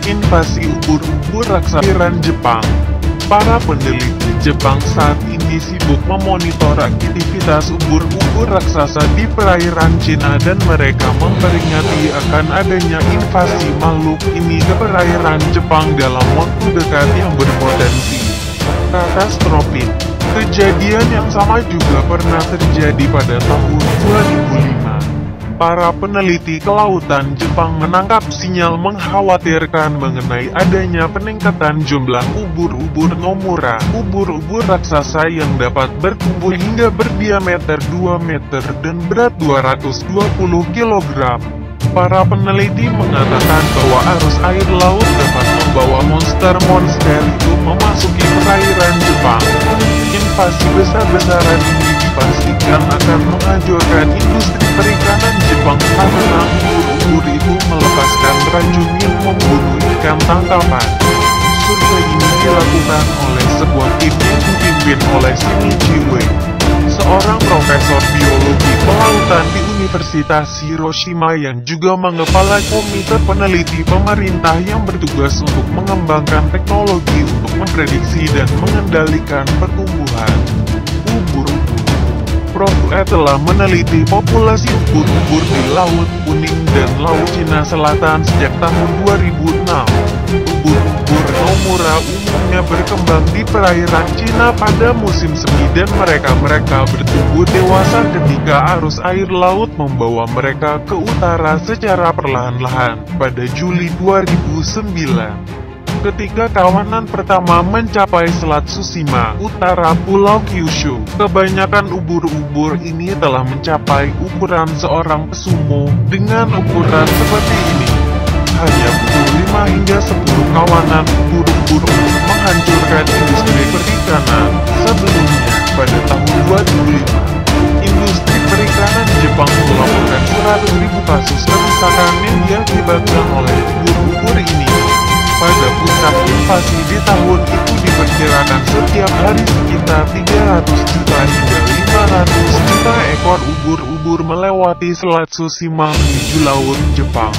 Invasi ubur-ubur raksasa Iran Jepang. Para peneliti Jepang saat ini sibuk memonitor aktivitas ubur-ubur raksasa di perairan Cina dan mereka memperingati akan adanya invasi makhluk ini ke perairan Jepang dalam waktu dekat yang berpotensi katastrofik. Kejadian yang sama juga pernah terjadi pada tahun 2005. Para peneliti kelautan Jepang menangkap sinyal mengkhawatirkan mengenai adanya peningkatan jumlah ubur-ubur Nomura, ubur-ubur raksasa yang dapat bertumbuh hingga berdiameter 2 meter dan berat 220 kg. Para peneliti mengatakan bahwa arus air laut dapat membawa monster-monster itu memasuki perairan Jepang. Invasi besar-besaran ini dipastikan akan menghancurkan industri perikanan Jepang karena ubur-ubur itu melepaskan racun yang membunuh ikan tangkapan. Survei ini dilakukan oleh sebuah tim yang dipimpin oleh Shinichi Uei, seorang profesor biologi kelautan di Universitas Hiroshima yang juga mengepalai komite peneliti pemerintah yang bertugas untuk mengembangkan teknologi untuk memprediksi dan mengendalikan pertumbuhan ubur-ubur. Prof. telah meneliti populasi ubur-ubur di Laut Kuning dan Laut Cina Selatan sejak tahun 2006. Ubur-ubur Nomura umumnya berkembang di perairan Cina pada musim semi dan mereka bertumbuh dewasa ketika arus air laut membawa mereka ke utara secara perlahan-lahan pada Juli 2009. Ketika kawanan pertama mencapai Selat Tsushima, utara Pulau Kyushu, kebanyakan ubur-ubur ini telah mencapai ukuran seorang pesumo dengan ukuran seperti ini. Hanya butuh 5 hingga 10 kawanan ubur-ubur untuk menghancurkan industri perikanan. Sebelumnya, pada tahun 2005, industri perikanan Jepang melaporkan 100.000 kasus kerusakan yang diakibatkan oleh ubur-ubur ini. Pada puncak invasi di tahun itu diperkirakan setiap hari sekitar 300 juta hingga 500 juta ekor ubur-ubur melewati Selat Tsushima menuju Laut Jepang.